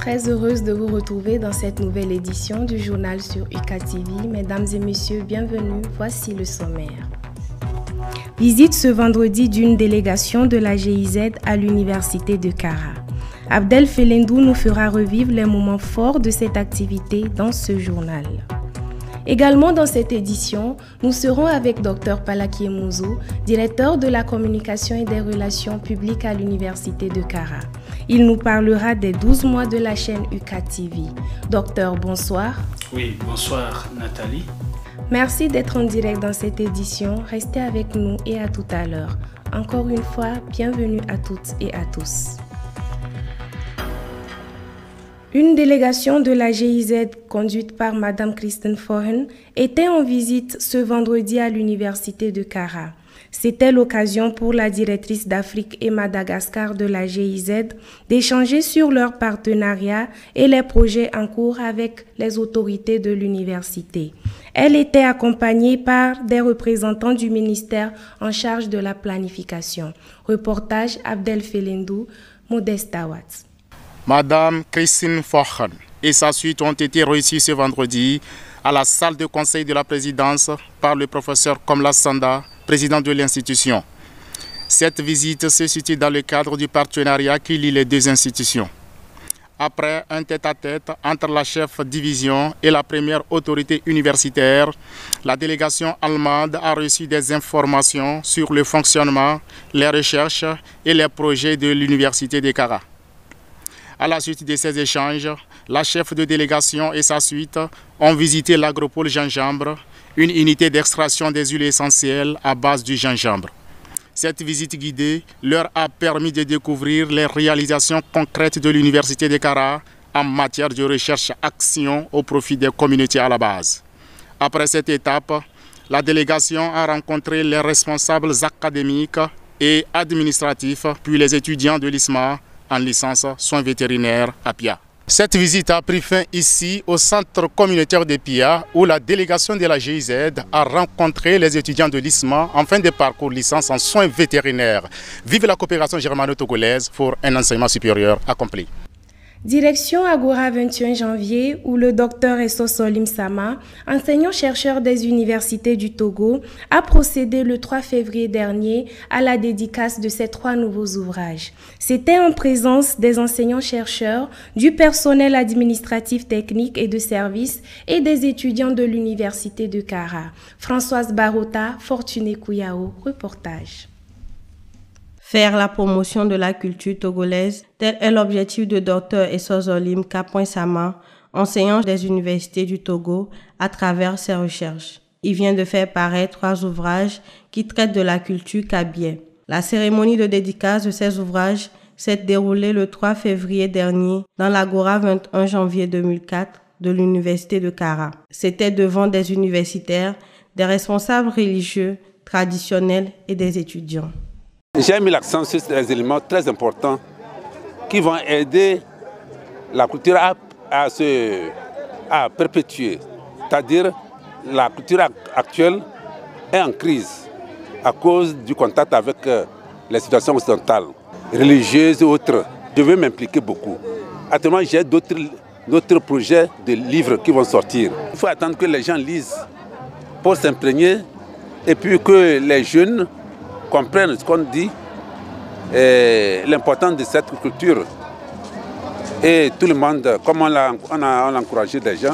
très heureuse de vous retrouver dans cette nouvelle édition du journal sur UCATV. Mesdames et messieurs, bienvenue, voici le sommaire. Visite ce vendredi d'une délégation de la GIZ à l'université de Kara. Abdel Felendou nous fera revivre les moments forts de cette activité dans ce journal. Également dans cette édition, nous serons avec Dr Palakie Mouzo, directeur de la communication et des relations publiques à l'université de Kara. Il nous parlera des 12 mois de la chaîne UCATV. Docteur, bonsoir. Oui, bonsoir Nathalie. Merci d'être en direct dans cette édition. Restez avec nous et à tout à l'heure. Encore une fois, bienvenue à toutes et à tous. Une délégation de la GIZ conduite par Madame Kristen Fohen était en visite ce vendredi à l'université de Kara. C'était l'occasion pour la directrice d'Afrique et Madagascar de la GIZ d'échanger sur leur partenariat et les projets en cours avec les autorités de l'université. Elle était accompagnée par des représentants du ministère en charge de la planification. Reportage Abdel Felendou, Modesta Watts. Madame Kristen Fohen et sa suite ont été reçus ce vendredi à la salle de conseil de la présidence par le professeur Komla Sanda, président de l'institution. Cette visite se situe dans le cadre du partenariat qui lie les deux institutions. Après un tête-à-tête entre la chef division et la première autorité universitaire, la délégation allemande a reçu des informations sur le fonctionnement, les recherches et les projets de l'université de Kara. À la suite de ces échanges, la chef de délégation et sa suite ont visité l'agropole gingembre, une unité d'extraction des huiles essentielles à base du gingembre. Cette visite guidée leur a permis de découvrir les réalisations concrètes de l'université de Kara en matière de recherche-action au profit des communautés à la base. Après cette étape, la délégation a rencontré les responsables académiques et administratifs, puis les étudiants de l'ISMA en licence soins vétérinaires à Pia. Cette visite a pris fin ici au centre communautaire de Pia où la délégation de la GIZ a rencontré les étudiants de l'ISMA en fin de parcours licence en soins vétérinaires. Vive la coopération germano-togolaise pour un enseignement supérieur accompli. Direction Agora 21 janvier où le docteur Essosolim Sama, enseignant-chercheur des universités du Togo, a procédé le 3 février dernier à la dédicace de ses 3 nouveaux ouvrages. C'était en présence des enseignants-chercheurs, du personnel administratif technique et de service et des étudiants de l'université de Kara. Françoise Barota, Fortuné Kouyao, reportage. Faire la promotion de la culture togolaise, tel est l'objectif de Dr Essosolim Sama, enseignant des universités du Togo, à travers ses recherches. Il vient de faire paraître 3 ouvrages qui traitent de la culture kabyé. La cérémonie de dédicace de ces ouvrages s'est déroulée le 3 février dernier dans l'Agora 21 janvier 2004 de l'université de Kara. C'était devant des universitaires, des responsables religieux, traditionnels et des étudiants. J'ai mis l'accent sur des éléments très importants qui vont aider la culture à perpétuer. C'est-à-dire la culture actuelle est en crise à cause du contact avec les situations occidentales, religieuses et autres. Je veux m'impliquer beaucoup. Actuellement, j'ai d'autres projets de livres qui vont sortir. Il faut attendre que les gens lisent pour s'imprégner et puis que les jeunes comprennent ce qu'on dit et l'importance de cette culture. Et tout le monde, comme on a encouragé les gens,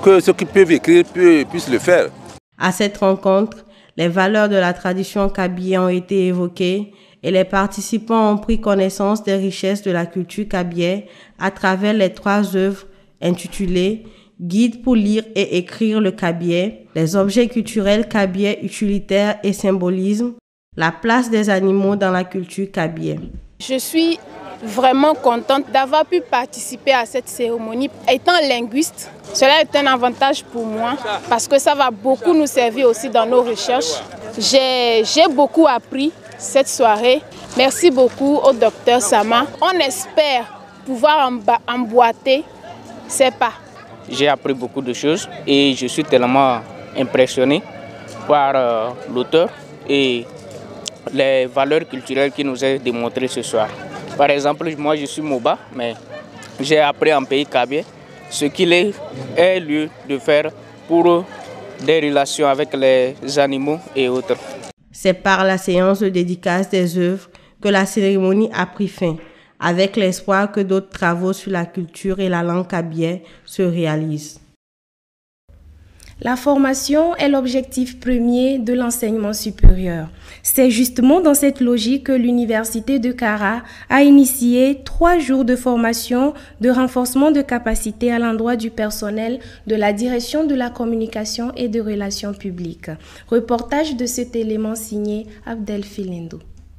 que ceux qui peuvent écrire puissent le faire. À cette rencontre, les valeurs de la tradition kabyé ont été évoquées et les participants ont pris connaissance des richesses de la culture kabyé à travers les 3 œuvres intitulées « Guide pour lire et écrire le kabyé »,« Les objets culturels kabyé utilitaires et symbolisme », la place des animaux dans la culture kabyé. Je suis vraiment contente d'avoir pu participer à cette cérémonie. Étant linguiste, cela est un avantage pour moi parce que ça va beaucoup nous servir aussi dans nos recherches. J'ai beaucoup appris cette soirée. Merci beaucoup au docteur Sama. On espère pouvoir emboîter ses pas. J'ai appris beaucoup de choses et je suis tellement impressionné par l'auteur et les valeurs culturelles qu'il nous a démontrées ce soir. Par exemple, moi je suis Moba, mais j'ai appris en pays kabye ce qu'il est lieu de faire pour des relations avec les animaux et autres. C'est par la séance de dédicace des œuvres que la cérémonie a pris fin, avec l'espoir que d'autres travaux sur la culture et la langue kabye se réalisent. La formation est l'objectif premier de l'enseignement supérieur. C'est justement dans cette logique que l'Université de Kara a initié 3 jours de formation de renforcement de capacité à l'endroit du personnel de la direction de la communication et de relations publiques. Reportage de cet élément signé Abdel Filendo.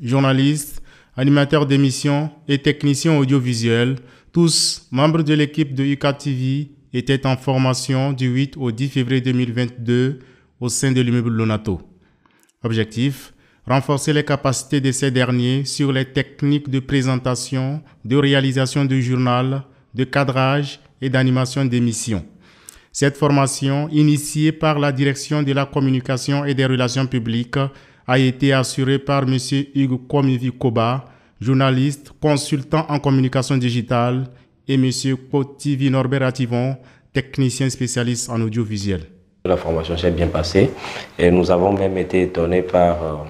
Journalistes, animateurs d'émissions et techniciens audiovisuels, tous membres de l'équipe de UKTV, était en formation du 8 au 10 février 2022 au sein de l'immeuble Lonato. Objectif, renforcer les capacités de ces derniers sur les techniques de présentation, de réalisation du journal, de cadrage et d'animation d'émissions. Cette formation, initiée par la direction de la communication et des relations publiques, a été assurée par M. Hugo Komivi Koba, journaliste, consultant en communication digitale, et M. Kotivi Norbert Ativon, technicien spécialiste en audiovisuel. La formation s'est bien passée et nous avons même été étonnés par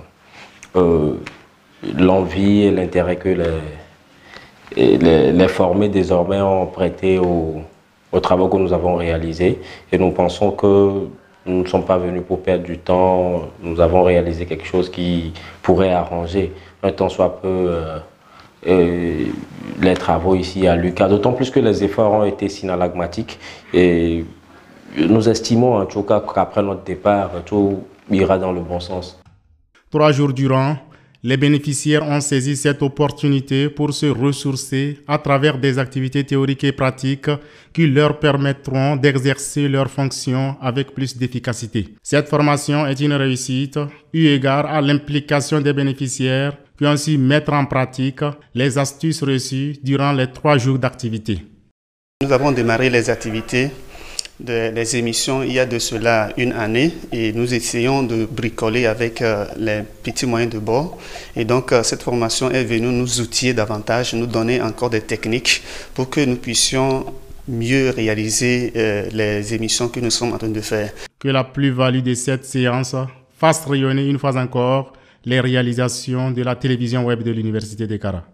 l'envie et l'intérêt que les formés désormais ont prêté aux travaux que nous avons réalisés. Et nous pensons que nous ne sommes pas venus pour perdre du temps. Nous avons réalisé quelque chose qui pourrait arranger un tant soit peu les travaux ici à l'UQA, d'autant plus que les efforts ont été synalagmatiques et nous estimons en tout cas qu'après notre départ, tout ira dans le bon sens. 3 jours durant, les bénéficiaires ont saisi cette opportunité pour se ressourcer à travers des activités théoriques et pratiques qui leur permettront d'exercer leurs fonctions avec plus d'efficacité. Cette formation est une réussite eu égard à l'implication des bénéficiaires qui ont su mettre en pratique les astuces reçues durant les 3 jours d'activité. Nous avons démarré les activités des émissions il y a de cela 1 année et nous essayons de bricoler avec les petits moyens de bord. Et donc cette formation est venue nous outiller davantage, nous donner encore des techniques pour que nous puissions mieux réaliser les émissions que nous sommes en train de faire. Que la plus-value de cette séance fasse rayonner une fois encore les réalisations de la télévision web de l'Université de Kara.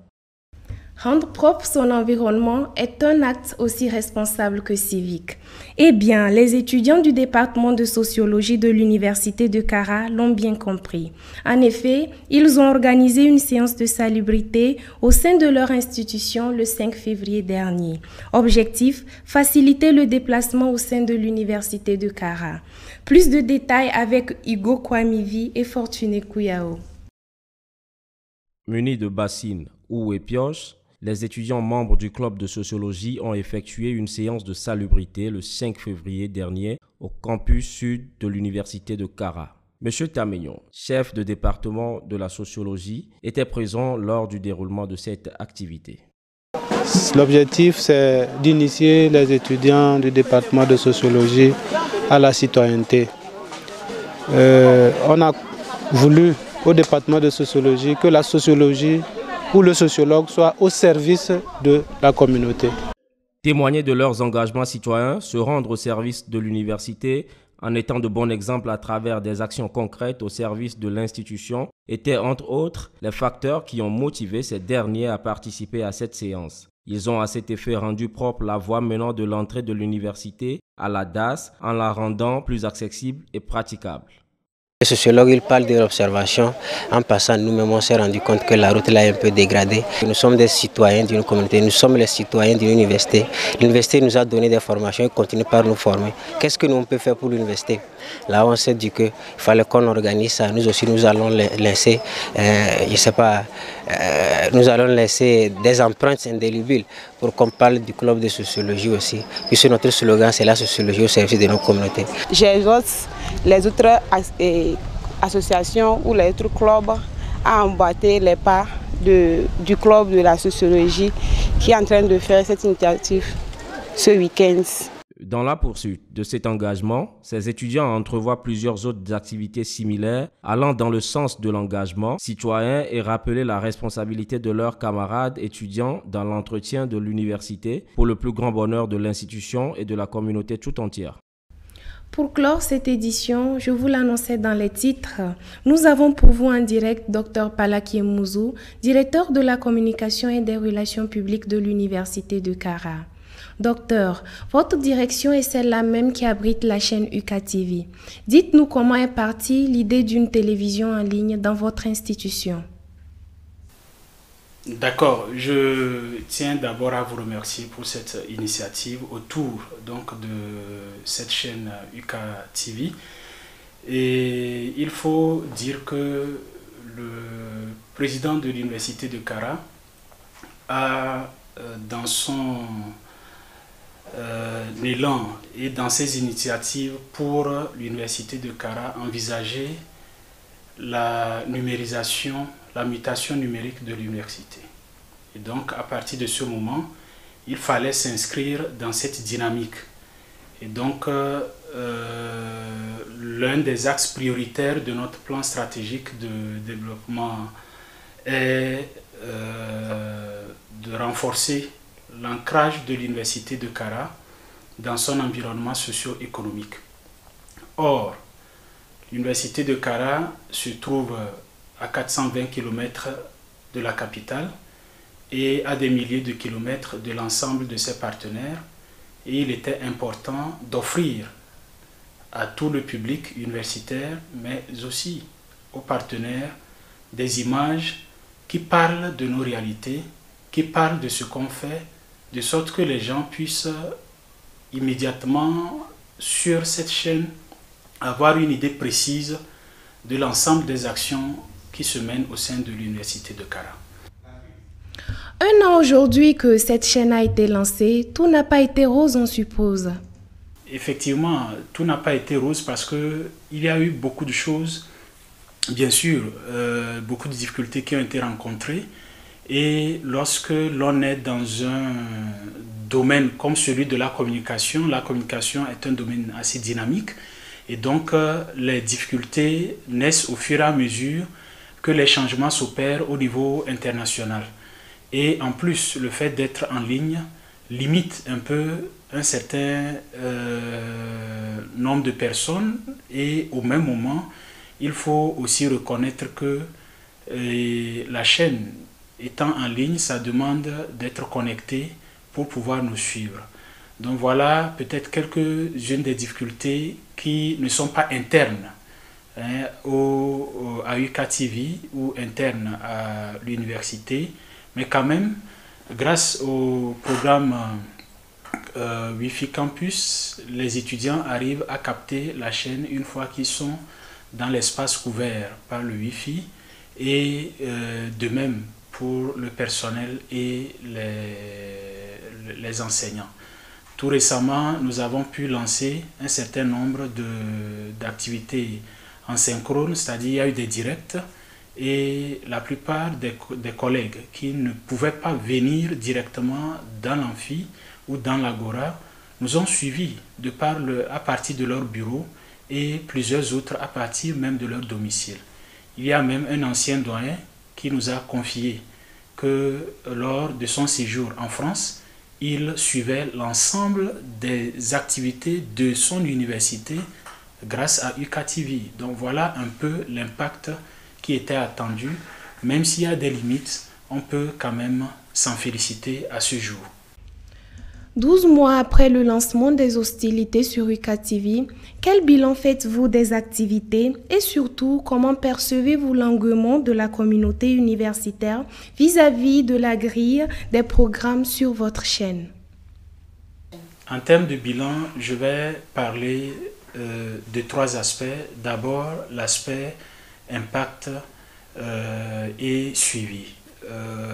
Rendre propre son environnement est un acte aussi responsable que civique. Eh bien, les étudiants du département de sociologie de l'Université de Kara l'ont bien compris. En effet, ils ont organisé une séance de salubrité au sein de leur institution le 5 février dernier. Objectif, faciliter le déplacement au sein de l'Université de Kara. Plus de détails avec Hugo Kwamivi et Fortuné Kouyao. Munis de bassines ou pioches, les étudiants membres du club de sociologie ont effectué une séance de salubrité le 5 février dernier au campus sud de l'université de Kara. M. Tamignon, chef de département de la sociologie, était présent lors du déroulement de cette activité. L'objectif, c'est d'initier les étudiants du département de sociologie à la citoyenneté. On a voulu au département de sociologie que la sociologie ou le sociologue soit au service de la communauté. Témoigner de leurs engagements citoyens, se rendre au service de l'université en étant de bons exemples à travers des actions concrètes au service de l'institution étaient entre autres les facteurs qui ont motivé ces derniers à participer à cette séance. Ils ont à cet effet rendu propre la voie menant de l'entrée de l'université à la DAS en la rendant plus accessible et praticable. Le sociologue, il parle de l'observation. En passant, nous-mêmes, on s'est rendu compte que la route là est un peu dégradée. Nous sommes des citoyens d'une communauté, nous sommes les citoyens d'une université. L'université nous a donné des formations et continue par nous former. Qu'est-ce que nous pouvons faire pour l'université? Là, on s'est dit qu'il fallait qu'on organise ça. Nous aussi, nous allons laisser, nous allons laisser des empreintes indélébiles pour qu'on parle du club de sociologie aussi. Puisque notre slogan, c'est la sociologie au service de nos communautés. J'exhorte les autres associations ou les autres clubs à emboîter les pas du club de la sociologie qui est en train de faire cette initiative ce week-end. Dans la poursuite de cet engagement, ces étudiants entrevoient plusieurs autres activités similaires allant dans le sens de l'engagement citoyen et rappeler la responsabilité de leurs camarades étudiants dans l'entretien de l'université pour le plus grand bonheur de l'institution et de la communauté tout entière. Pour clore cette édition, je vous l'annonçais dans les titres. Nous avons pour vous en direct Dr Palakie Mouzou, directeur de la communication et des relations publiques de l'Université de Kara. Docteur, votre direction est celle-là même qui abrite la chaîne UKTV. Dites-nous comment est partie l'idée d'une télévision en ligne dans votre institution. D'accord, je tiens d'abord à vous remercier pour cette initiative autour donc, de cette chaîne UKTV. Et il faut dire que le président de l'Université de Kara a dans son l'élan et dans ses initiatives pour l'Université de Kara envisager la numérisation, la mutation numérique de l'université. Et donc à partir de ce moment, il fallait s'inscrire dans cette dynamique. Et donc l'un des axes prioritaires de notre plan stratégique de développement est de renforcer l'ancrage de l'Université de Kara dans son environnement socio-économique. Or, l'Université de Kara se trouve à 420 km de la capitale et à des milliers de kilomètres de l'ensemble de ses partenaires. Et il était important d'offrir à tout le public universitaire, mais aussi aux partenaires, des images qui parlent de nos réalités, qui parlent de ce qu'on fait, de sorte que les gens puissent immédiatement sur cette chaîne avoir une idée précise de l'ensemble des actions qui se mènent au sein de l'Université de Kara. Un an aujourd'hui que cette chaîne a été lancée, tout n'a pas été rose, on suppose. Effectivement, tout n'a pas été rose parce qu'il y a eu beaucoup de choses, bien sûr, beaucoup de difficultés qui ont été rencontrées. Et lorsque l'on est dans un domaine comme celui de la communication est un domaine assez dynamique. Et donc, les difficultés naissent au fur et à mesure que les changements s'opèrent au niveau international. Et en plus, le fait d'être en ligne limite un peu un certain nombre de personnes. Et au même moment, il faut aussi reconnaître que la chaîne étant en ligne, ça demande d'être connecté pour pouvoir nous suivre. Donc voilà peut-être quelques-unes des difficultés qui ne sont pas internes à UKTV ou internes à l'université, mais quand même, grâce au programme Wi-Fi Campus, les étudiants arrivent à capter la chaîne une fois qu'ils sont dans l'espace couvert par le Wi-Fi et de même pour le personnel et les enseignants. Tout récemment, nous avons pu lancer un certain nombre d'activités en synchrone, c'est-à-dire il y a eu des directs et la plupart des collègues qui ne pouvaient pas venir directement dans l'amphi ou dans l'agora nous ont suivis à partir de leur bureau et plusieurs autres à partir même de leur domicile. Il y a même un ancien doyen qui nous a confié que lors de son séjour en France, il suivait l'ensemble des activités de son université grâce à UKTV. Donc voilà un peu l'impact qui était attendu. Même s'il y a des limites, on peut quand même s'en féliciter à ce jour. 12 mois après le lancement des hostilités sur UKTV, quel bilan faites-vous des activités et surtout comment percevez-vous l'engouement de la communauté universitaire vis-à-vis de la grille des programmes sur votre chaîne? En termes de bilan, je vais parler de 3 aspects. D'abord, l'aspect impact et suivi.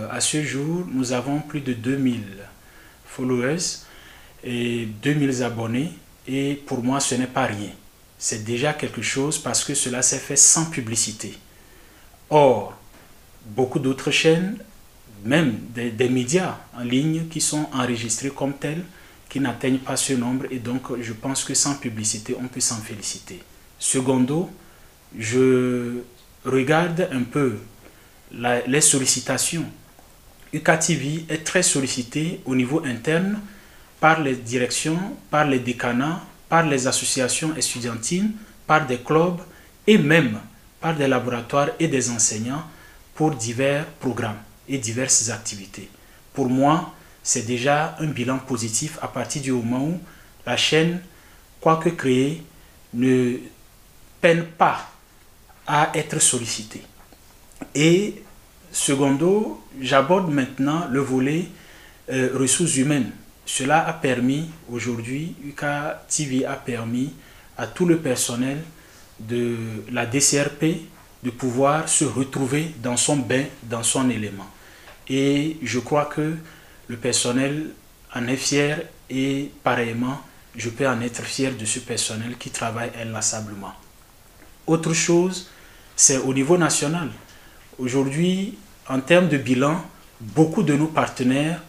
À ce jour, nous avons plus de 2000 followers et 2000 abonnés et pour moi ce n'est pas rien. C'est déjà quelque chose parce que cela s'est fait sans publicité. Or, beaucoup d'autres chaînes, même des médias en ligne qui sont enregistrés comme tels, qui n'atteignent pas ce nombre et donc je pense que sans publicité, on peut s'en féliciter. Secondo, je regarde un peu les sollicitations. UCATV est très sollicité au niveau interne par les directions, par les décanats, par les associations estudiantines, par des clubs et même par des laboratoires et des enseignants pour divers programmes et diverses activités. Pour moi, c'est déjà un bilan positif à partir du moment où la chaîne, quoique créée, ne peine pas à être sollicitée. Et secondo, j'aborde maintenant le volet ressources humaines. Cela a permis, aujourd'hui, UCATV a permis à tout le personnel de la DCRP de pouvoir se retrouver dans son bain, dans son élément. Et je crois que le personnel en est fier et pareillement, je peux en être fier de ce personnel qui travaille inlassablement. Autre chose, c'est au niveau national. Aujourd'hui, en termes de bilan, beaucoup de nos partenaires,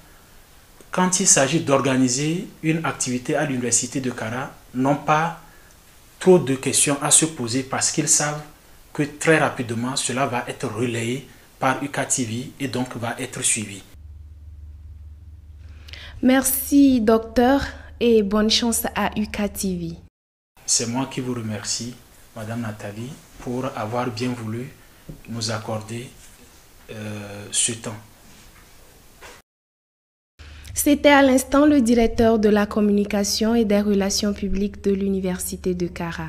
quand il s'agit d'organiser une activité à l'université de Kara, n'ont pas trop de questions à se poser parce qu'ils savent que très rapidement, cela va être relayé par UCATV et donc va être suivi. Merci, docteur, et bonne chance à UCATV. C'est moi qui vous remercie, Madame Nathalie, pour avoir bien voulu nous accorder ce temps. C'était à l'instant le directeur de la communication et des relations publiques de l'Université de Kara.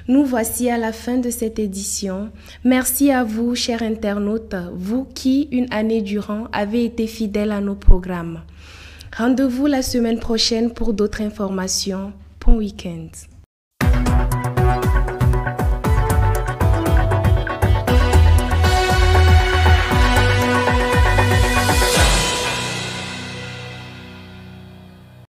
Nous voici à la fin de cette édition. Merci à vous, chers internautes, vous qui, une année durant, avez été fidèles à nos programmes. Rendez-vous la semaine prochaine pour d'autres informations. Bon week-end.